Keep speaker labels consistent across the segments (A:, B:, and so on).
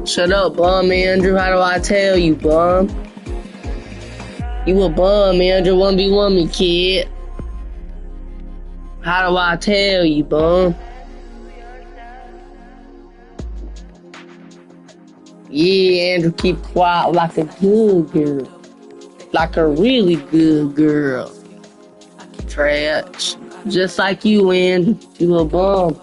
A: Shut up, bum, Andrew. How do I tell you, bum? You a bum, Andrew. 1v1 me, kid. How do I tell you, bum? Yeah, Andrew, keep quiet like a good girl. Like a really good girl. Trash. Just like you, Andrew. You a bum.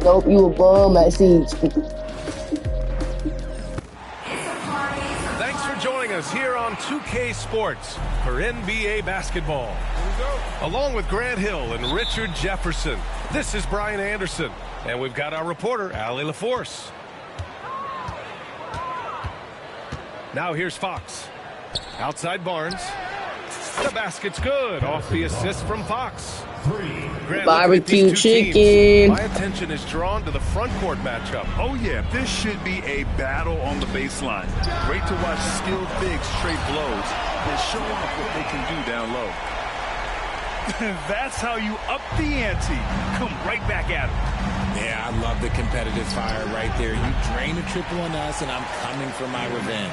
A: Nope, you a bum at Siege.
B: Thanks for joining us here on 2K Sports for NBA basketball. Along with Grant Hill and Richard Jefferson, this is Brian Anderson, and we've got our reporter, Allie LaForce. Now here's Fox. Outside Barnes. The basket's good. Off the assist from Fox. Grant,
A: Barbecue chicken.
B: Teams, my attention is drawn to the front court matchup.
C: Oh, yeah, this should be a battle on the baseline. Great to watch skilled bigs trade blows and show off what they can do down low. That's how you up the ante. Come right back at them.
D: Yeah, I love the competitive fire right there. You drain a triple on us, and I'm coming for my revenge.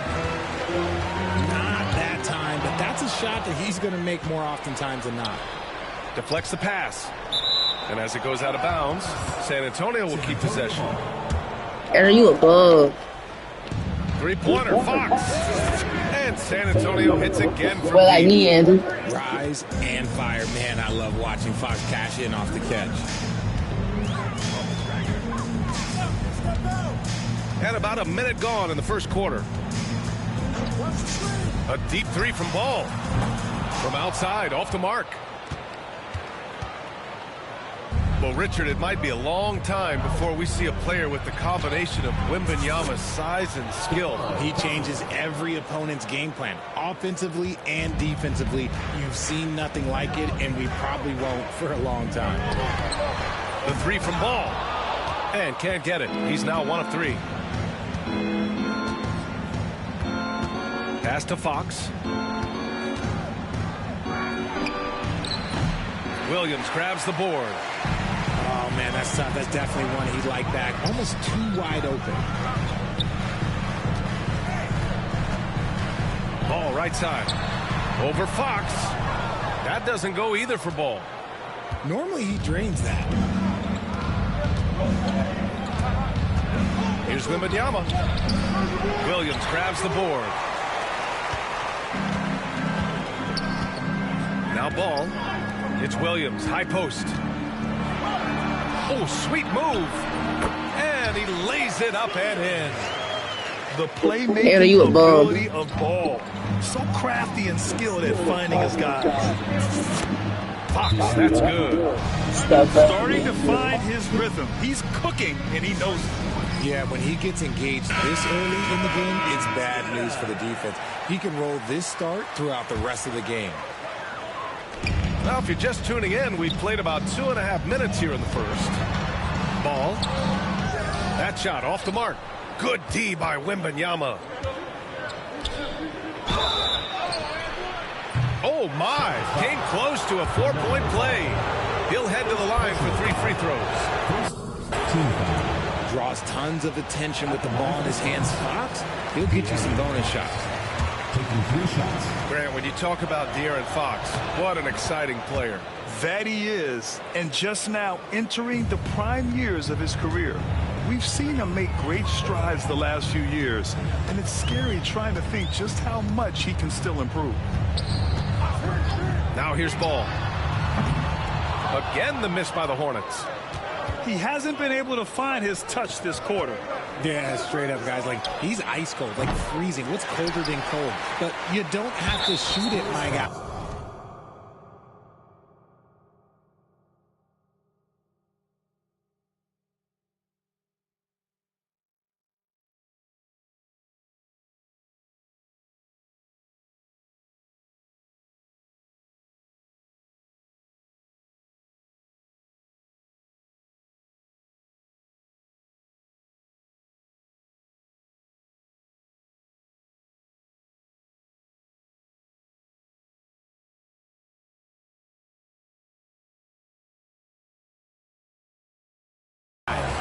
D: Not that time, but that's a shot that he's going to make more oftentimes than not.
B: Deflects the pass. And as it goes out of bounds, San Antonio will keep possession.
A: Are you a bum?
B: Three-pointer, Fox. And San Antonio hits again from
A: Well, like me, Andrew.
D: Rise and fire. Man, I love watching Fox cash in off the catch.
B: And about a minute gone in the first quarter. A deep three from Ball. From outside, off the mark. Well, Richard, it might be a long time before we see a player with the combination of Wembanyama's size and skill.
D: He changes every opponent's game plan, offensively and defensively. You've seen nothing like it, and we probably won't for a long time.
B: The three from Ball. And can't get it. He's now 1 of 3. Pass to Fox. Williams grabs the board.
D: Oh, man, that's tough. That's definitely one he'd like back. Almost too wide open.
B: Ball right side. Over Fox. That doesn't go either for Ball.
D: Normally he drains that.
B: Here's Wembanyama. Williams grabs the board. Now Ball. It's Williams, high post. Oh, sweet move. And he lays it up and in.
C: The playmaking ability of Ball. So crafty and skilled at finding his guys.
B: Fox, that's good.
C: Starting to find his rhythm. He's cooking, and he knows it.
D: Yeah, when he gets engaged this early in the game, it's bad news for the defense. He can roll this start throughout the rest of the game.
B: Now, if you're just tuning in, we've played about 2.5 minutes here in the first. Ball. That shot off the mark. Good D by Wembanyama. Oh, my. Came close to a 4-point play. He'll head to the line for 3 free throws.
D: Draws tons of attention with the ball in his hands. Fox, he'll get you some bonus shots.
B: Grant, when you talk about De'Aaron Fox, what an exciting player.
C: That he is, and just now entering the prime years of his career. We've seen him make great strides the last few years, and it's scary trying to think just how much he can still improve.
B: Now here's Ball. Again, the miss by the Hornets.
C: He hasn't been able to find his touch this quarter.
D: Yeah, straight up, guys. Like, he's ice cold, like freezing. What's colder than cold? But you don't have to shoot it, my guy.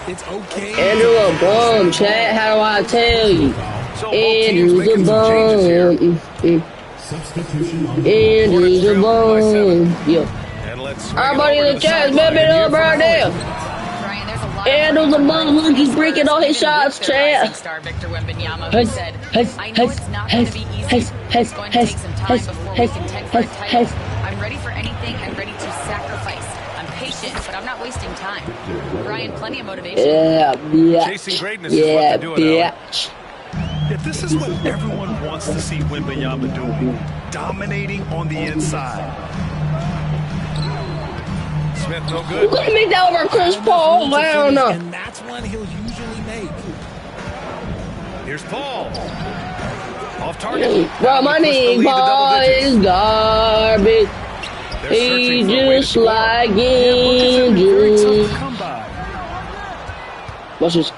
D: It's okay.
A: Andrew a bum, chat. How do I tell you?
B: So both teams
A: Andrew's a
B: making some changes here.
A: bum. Andrew's a bum. Yo.
B: And let's swing
A: Everybody
B: it
A: in
B: over
A: the
B: to
A: chat,
B: sideline
A: baby,
B: here
A: up
B: for
A: right
B: Ellie.
A: there.
E: Brian, there's a lot
A: Andrew's a bum. Look, he's breaking all his shots, chat.
E: Star Victor Wembanyama,
A: Hey,
E: who said,
A: hey,
E: I know it's not going to be easy. It's going to take some time before we contend for a title. I'm ready for anything and ready to sacrifice. I'm patient, but I'm not wasting time. Brian, plenty of motivation.
A: Yeah.
B: Chasing greatness is what they're doing,
A: bitch.
C: Yeah, this is what everyone wants to see Wembanyama doing. Dominating on the inside.
B: Smith, no
A: Who
B: good.
A: couldn't make that over Chris Paul? I don't know.
D: And that's one he'll usually make.
B: Here's Paul. Off target.
A: Bro, my
B: Push the lead
A: name
B: to double
A: Paul
B: digits.
A: is garbage.
B: They're
A: He
B: searching for a way to
A: just
B: score.
A: like
C: Very tough
A: Andrew.
C: to come by.
A: Watch this.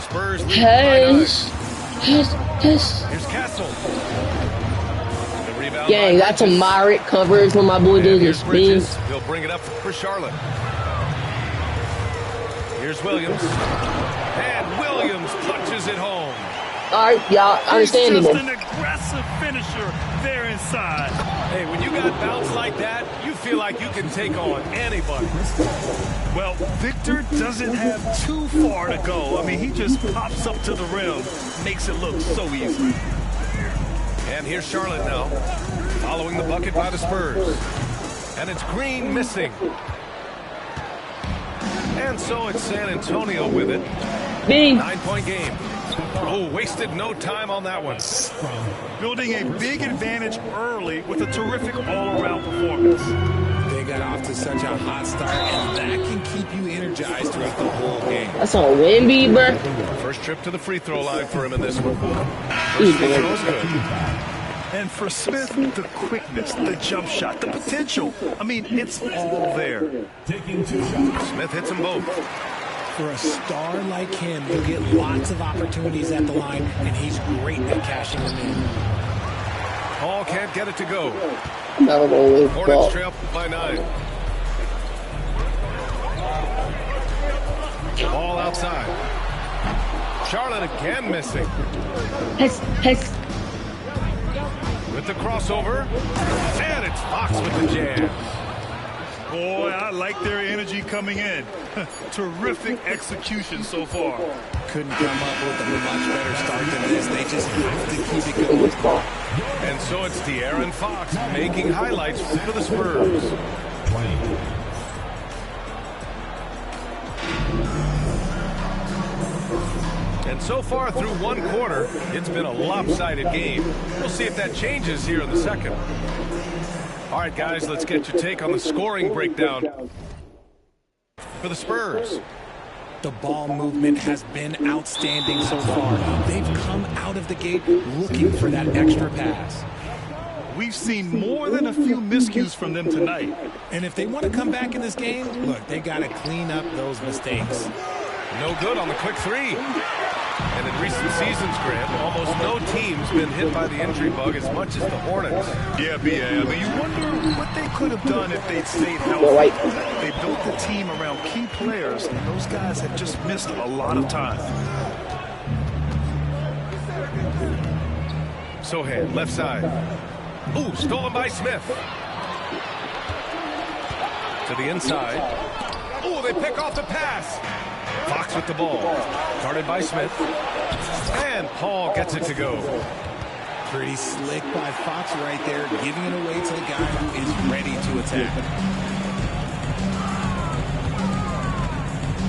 B: Spurs lead by 9.
A: Yes.
B: Here's Castle. The rebound
A: Gang,
B: by
A: that's a
B: Bridges.
A: moderate coverage when my boy
B: And
A: does
B: here's
A: this
B: Bridges.
A: spin.
B: He'll bring it up for Charlotte. Here's Williams. And Williams punches it home.
A: All right, y'all,
C: He's just
A: understandable.
C: an aggressive finisher there inside.
B: Hey, when you got bounce like that, you feel like you can take on anybody.
C: Well, Victor doesn't have too far to go. I mean, he just pops up to the rim, makes it look so easy.
B: And here's Charlotte now, following the bucket by the Spurs. And it's Green missing. And so it's San Antonio with it.
A: Bing.
B: 9-point game. Oh, wasted no time on that one.
C: Building a big advantage early with a terrific all-around performance.
D: They got off to such a hot start, and that can keep you energized throughout the whole game.
A: That's on Wemby, bro.
B: First trip to the free throw line for him in this one.
A: He's
B: First free
A: good.
B: throw is good.
C: And for Smith, the quickness, the jump shot, the potential. I mean, it's all there.
B: Smith hits them both.
D: For a star like him, he'll get lots of opportunities at the line, and he's great at cashing them in.
B: Paul can't get it to go.
A: Never gonna win
B: Hornets
A: ball.
B: trail by 9. Ball outside. Charlotte again missing.
A: Hes.
B: With the crossover. And it's Fox with the jam.
C: Boy, I like their energy coming in. Terrific execution so far.
D: Couldn't come up with a much better start than this. They just have to keep it going.
B: And so it's De'Aaron Fox making highlights for the Spurs. And so far through one quarter, it's been a lopsided game. We'll see if that changes here in the second. All right, guys, let's get your take on the scoring breakdown for the Spurs.
D: The ball movement has been outstanding so far. They've come out of the gate looking for that extra pass.
C: We've seen more than a few miscues from them tonight.
D: And if they want to come back in this game, look, they got to clean up those mistakes.
B: No good on the quick three. And in recent seasons, Grant, almost no team's been hit by the injury bug as much as the Hornets.
C: Yeah, B.A. I mean, you wonder what they could have done if they'd stayed healthy.
A: You're right.
C: They built the team around key players, and those guys have just missed a lot of time.
B: Sohan, left side. Ooh, stolen by Smith. To the inside. Ooh, they pick off the pass. Fox with the ball. Guarded by Smith. And Paul gets it to go.
D: Pretty slick by Fox right there, giving it away to the guy who is ready to attack.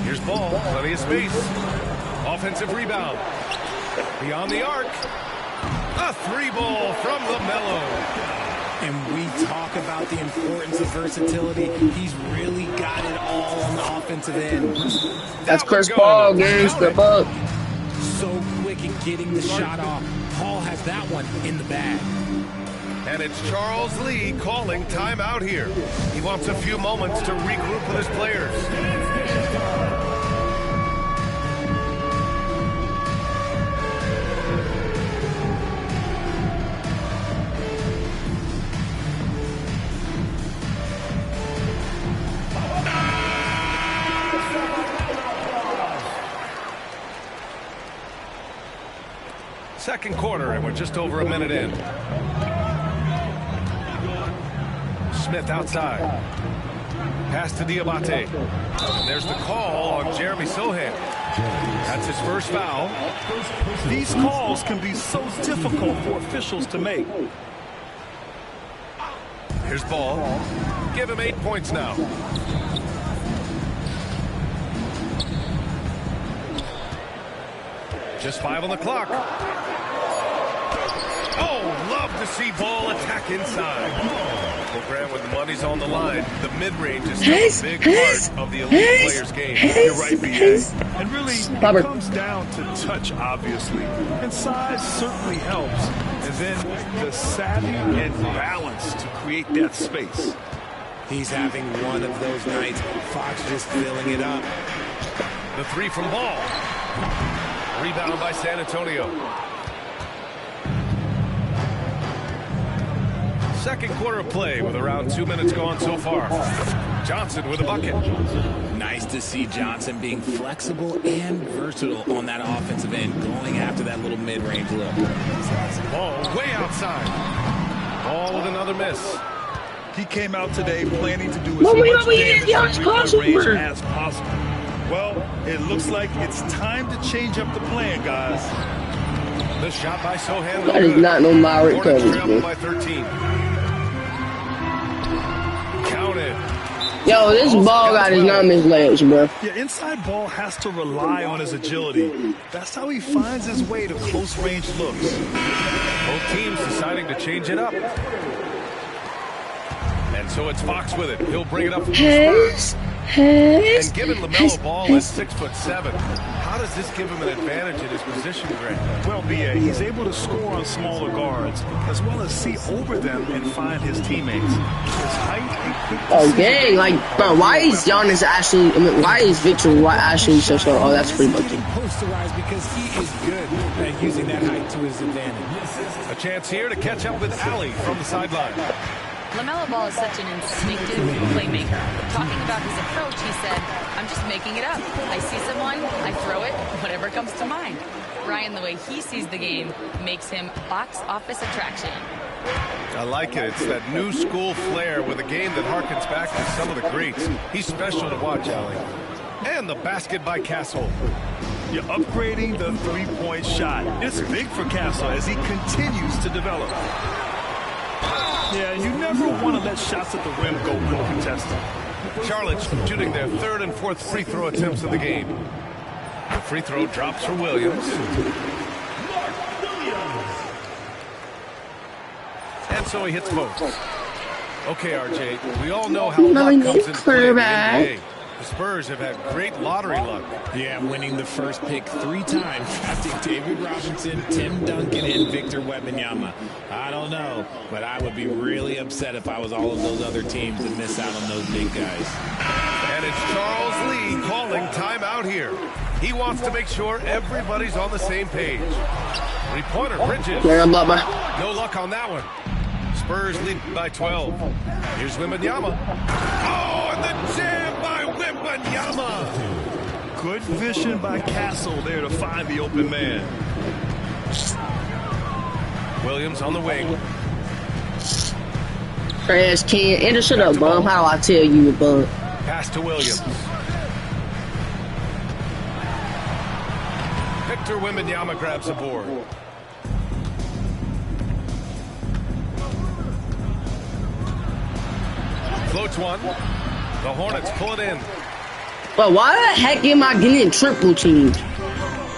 B: Here's Ball, plenty of space. Offensive rebound. Beyond the arc. A three ball from LaMelo.
D: And we talk about the importance of versatility. He's really got it all on the offensive end.
A: That's
B: That
A: Chris
B: one
A: Paul,
B: goes.
A: gang.
B: Count
A: Step
B: it.
A: up.
D: So quick at getting the shot off. Paul has that one in the bag.
B: And it's Charles Lee calling timeout here. He wants a few moments to regroup with his players. second quarter, and we're just over a minute in. Smith outside. Pass to Diabate. And there's the call on Jeremy Sochan. That's his first foul.
C: These calls can be so difficult for officials to make.
B: Here's Ball. Give him 8 points now. Just 5 on the clock. Oh, love to see Ball attack inside. Well, Grant, when the money's on the line, the mid-range is still a big part of the elite player's game.
C: You're right, B.A. And really, it comes down to touch, obviously. And size certainly helps. And then the savvy and balance to create that space.
D: He's having one of those nights. Fox just filling it up.
B: The three from Ball. Rebound by San Antonio. Second quarter of play with around 2 minutes gone so far. Johnson with a bucket.
D: Nice to see Johnson being flexible and versatile on that offensive end, going after that little mid-range look.
B: Ball way outside. Ball with another miss.
C: He came out today planning to do as much damage range as possible. Well, it looks like it's time to change up the plan, guys.
B: The shot by Sochan.
A: That is not no moderate coverage, man.
B: By 13. Counted.
A: Yo, this Ball guy does not miss layups, bro.
C: Yeah, inside Ball has to rely on his agility. That's how he finds his way to close-range looks.
B: Both teams deciding to change it up. And so it's Fox with it. He'll bring it up from the Spurs. And given LaMelo Ball at 6'7", how does this give him an advantage in his position, Grant?
C: Well, B.A., he's able to score on smaller guards, as well as see over them and find his teammates. His height.
A: Oh, dang. Like, bro, why is Giannis actually, I mean, why is Victor actually so slow? Oh, that's pretty much it.
D: Posterized because he is good at using that height to his advantage.
B: A chance here to catch up with Ali from the sideline.
E: LaMelo Ball is such an instinctive playmaker. Talking about his approach, he said, I'm just making it up. I see someone, I throw it, whatever comes to mind. Ryan, the way he sees the game makes him box office attraction.
B: I like it. It's that new school flair with a game that harkens back to some of the greats. He's special to watch, Ali. And the basket by Castle.
C: You're upgrading the three-point shot. It's big for Castle as he continues to develop. Yeah, you never want to let shots at the rim go uncontested.
B: Charlotte shooting their third and fourth free throw attempts of the game. The free throw drops for Williams. And so he hits both. Okay, RJ, we all know how luck comes into play in the NBA. The Spurs have had great lottery luck.
D: Yeah, winning the first pick 3 times, drafting David Robinson, Tim Duncan, and Victor Wembanyama. I don't know, but I would be really upset if I was all of those other teams and miss out on those big guys.
B: And it's Charles Lee calling timeout here. He wants to make sure everybody's on the same page. Three-pointer, Bridges.
A: No
B: luck on that one. Spurs lead by 12. Here's Wembanyama. Oh, and the jam by Wembanyama.
C: Good vision by Castle there to find the open man.
B: Williams on the wing.
A: Trash can. Enter, shut up, bum. How do I tell you, a bum?
B: Pass to Williams. Victor Wembanyama grabs the board. Floats one. The Hornets pull it in.
A: But why the heck am I getting triple teamed?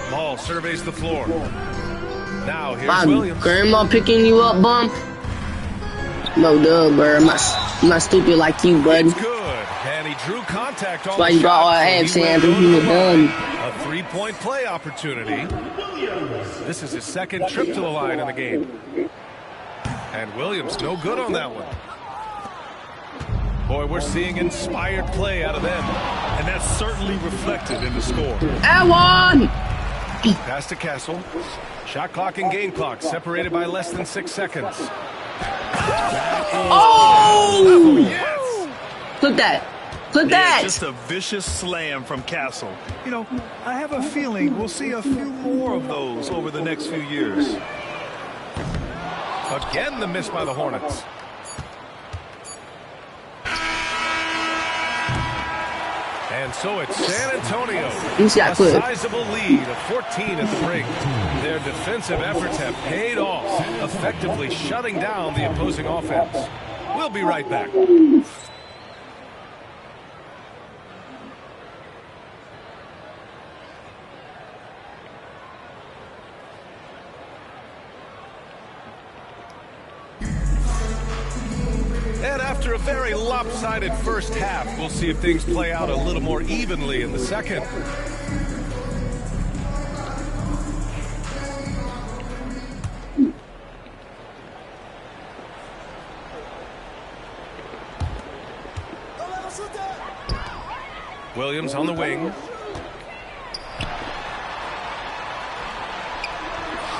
B: Ball surveys the floor. Now here's
A: My
B: Williams.
A: grandma picking you up, bum? No, duh, bro. I'm not stupid like you, buddy.
B: It's good. And he drew contact on
A: That's why
B: the
A: you brought all
B: shot,
A: that
B: so
A: abs,
B: he went
A: Andrew. You were done.
B: A three-point play opportunity. This is his second trip to the line in the game. And Williams no good on that one. Boy, we're seeing inspired play out of them.
C: And that's certainly reflected in the score.
A: Ewan!
B: Pass to Castle. Shot clock and game clock separated by less than 6 seconds.
A: Oh!
B: Yes!
A: Look at that. Look at that.
C: Just a vicious slam from Castle. You know, I have a feeling we'll see a few more of those over the next few years.
B: Again, the miss by the Hornets. And so it's San Antonio. A sizable lead of 14 at the break. Their defensive efforts have paid off, effectively shutting down the opposing offense. We'll be right back. And after a very lopsided first half, we'll see if things play out a little more evenly in the second. Williams on the wing.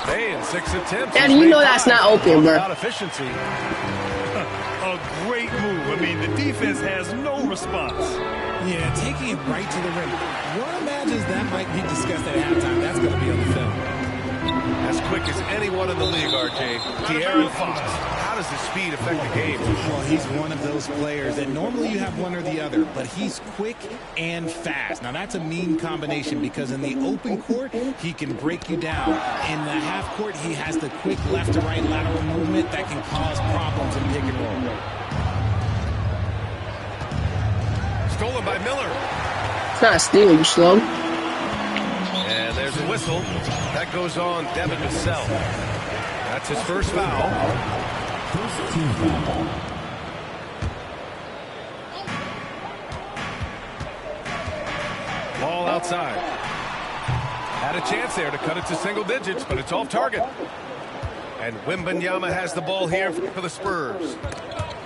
B: Hey, in 6 attempts.
A: And you know that's not open, bro.
B: Efficiency.
C: A great move. I mean, the defense has no response.
D: Yeah, taking it right to the rim. One imagines that might be discussed at halftime. That's going to be on the film.
B: As quick as anyone in the league, RJ. De'Aaron Fox. How does his speed affect the game?
D: Well, he's one of those players that normally you have one or the other, but he's quick and fast. Now, that's a mean combination because in the open court, he can break you down. In the half court, he has the quick left to right lateral movement that can cause problems in pick and roll.
B: Stolen by Miller.
A: It's not a steal, you slow.
B: And there's a whistle. That goes on Devin Vassell. That's his first foul. Ball outside. Had a chance there to cut it to single digits, but it's off target. And Wembanyama has the ball here for the Spurs.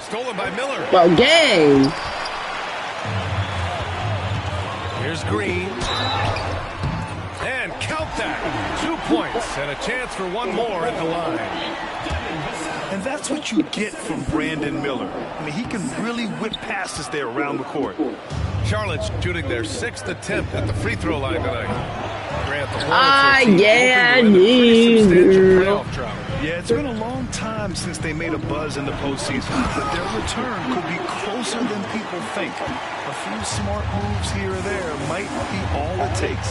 B: Stolen by Miller.
A: Well, game.
B: Here's Green. And count that. 2 points and a chance for one more at the line.
C: And that's what you get from Brandon Miller. I mean, he can really whip passes there around the court.
B: Charlotte's shooting their 6th attempt at the free throw line tonight. Grant, the Hornets
A: yeah,
C: Yeah, it's been a long time since they made a buzz in the postseason, but their return could be closer than people think. A few smart moves here or there might be all it takes.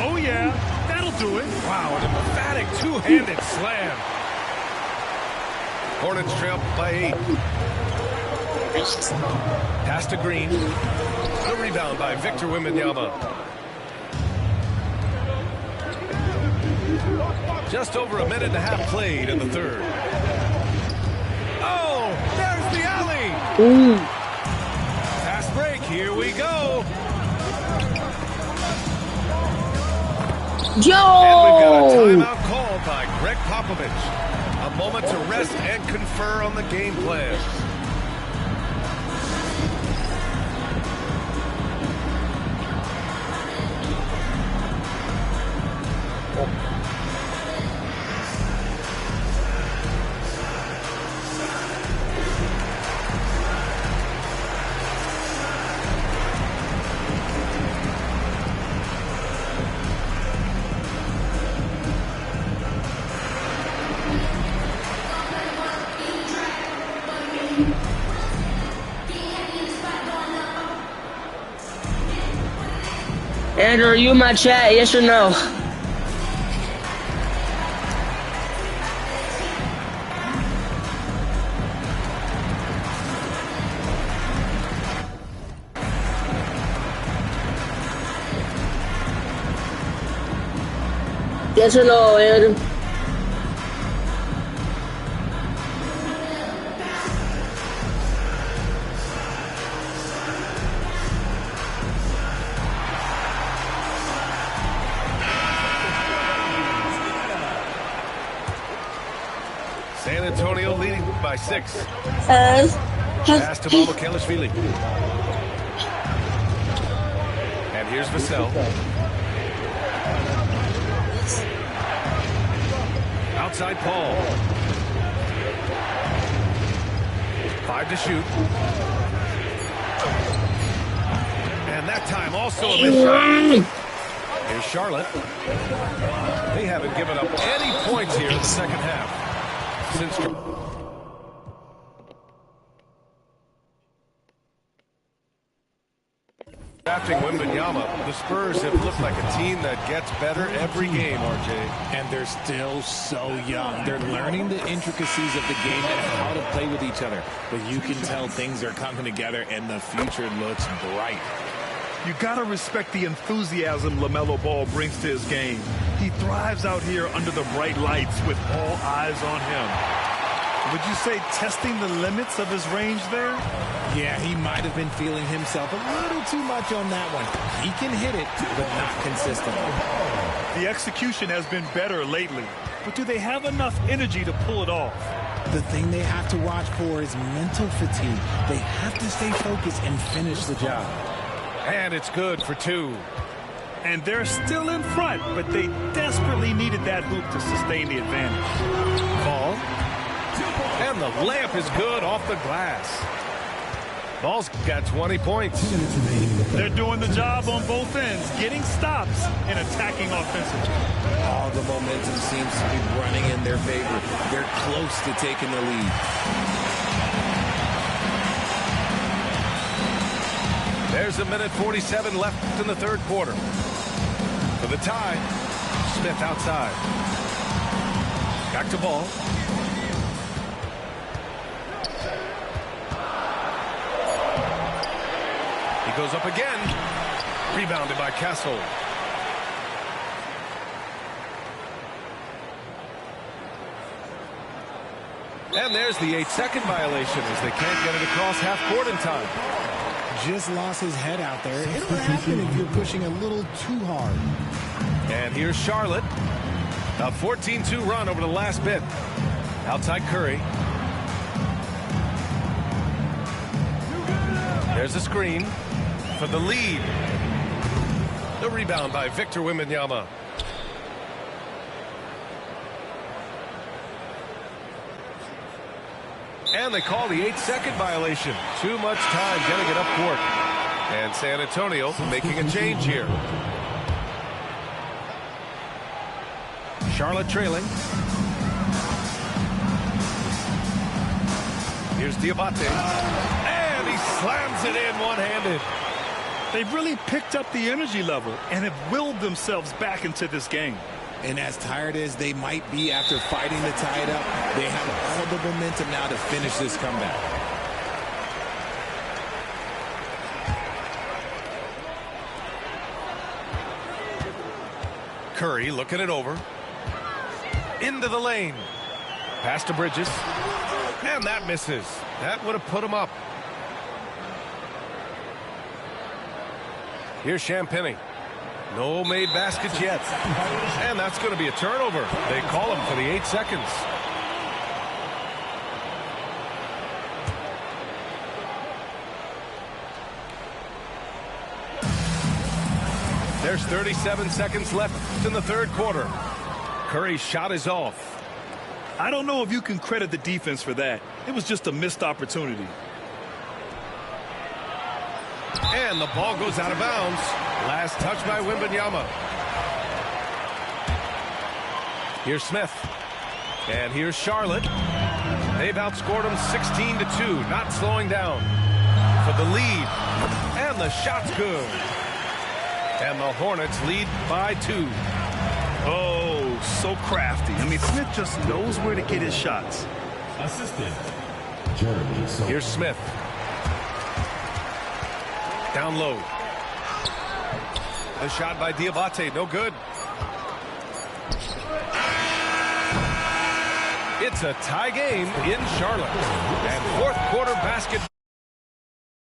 C: Oh, yeah, that'll do it.
B: Wow, an emphatic two-handed slam. Hornets trail by 8. Pass to Green. The rebound by Victor Wembanyama. Just over a minute and a half played in the third. Oh, there's the alley.
A: Ooh.
B: Fast break, here we go.
A: Yo!
B: And we've got a timeout called by Greg Popovich. A moment to rest and confer on the game plan.
A: Andrew, are you in my chat? Yes or no? Yes or no, Andrew?
B: San Antonio leading by 6. Pass to Momokelishvili. And here's Vassell. Outside Paul. 5 to shoot. And that time also a missed shot. Here's Charlotte. They haven't given up any points here in the second half. Since drafting Wembanyama, the Spurs have looked like a team that gets better every game, RJ.
D: And they're still so young. They're learning the intricacies of the game and how to play with each other. But you can tell things are coming together and the future looks bright.
C: You got to respect the enthusiasm LaMelo Ball brings to his game. He thrives out here under the bright lights with all eyes on him. Would you say testing the limits of his range there?
D: Yeah, he might have been feeling himself a little too much on that one. He can hit it, but not consistently.
C: The execution has been better lately, but do they have enough energy to pull it off?
D: The thing they have to watch for is mental fatigue. They have to stay focused and finish the job.
B: And it's good for two.
C: And they're still in front, but they desperately needed that hoop to sustain the advantage.
B: Ball. And the layup is good off the glass. Ball's got 20 points.
C: They're doing the job on both ends, getting stops and attacking offensively.
D: All the momentum seems to be running in their favor. They're close to taking the lead.
B: There's a minute 47 left in the third quarter. For the tie, Smith outside. Back to Ball. He goes up again. Rebounded by Castle. And there's the 8-second violation as they can't get it across half court in time.
D: Just lost his head out there. It'll happen if you're pushing a little too hard.
B: And here's Charlotte. A 14-2 run over the last bit. Outside Curry. There's a screen for the lead. The rebound by Victor Wembanyama. And they call the 8-second violation. Too much time getting it up court. And San Antonio making a change here. Charlotte trailing. Here's Diabate. And he slams it in one-handed.
C: They've really picked up the energy level and have willed themselves back into this game.
D: And as tired as they might be after fighting to tie it up, they have all the momentum now to finish this comeback.
B: Curry looking it over. Into the lane. Pass to Bridges. And that misses. That would have put him up. Here's Champagnie. No made baskets yet. And that's going to be a turnover. They call him for the 8 seconds. There's 37 seconds left in the third quarter. Curry's shot is off.
C: I don't know if you can credit the defense for that. It was just a missed opportunity.
B: And the ball goes out of bounds. Last touch by Wembanyama. Here's Smith. And here's Charlotte. They've outscored them 16-2. Not slowing down. For the lead. And the shot's good. And the Hornets lead by 2.
C: Oh, so crafty. I mean, Smith just knows where to get his shots.
F: Assistant, Jeremy.
B: Here's Smith. Down low. The shot by Diabate, no good. It's a tie game in Charlotte. And fourth quarter basket.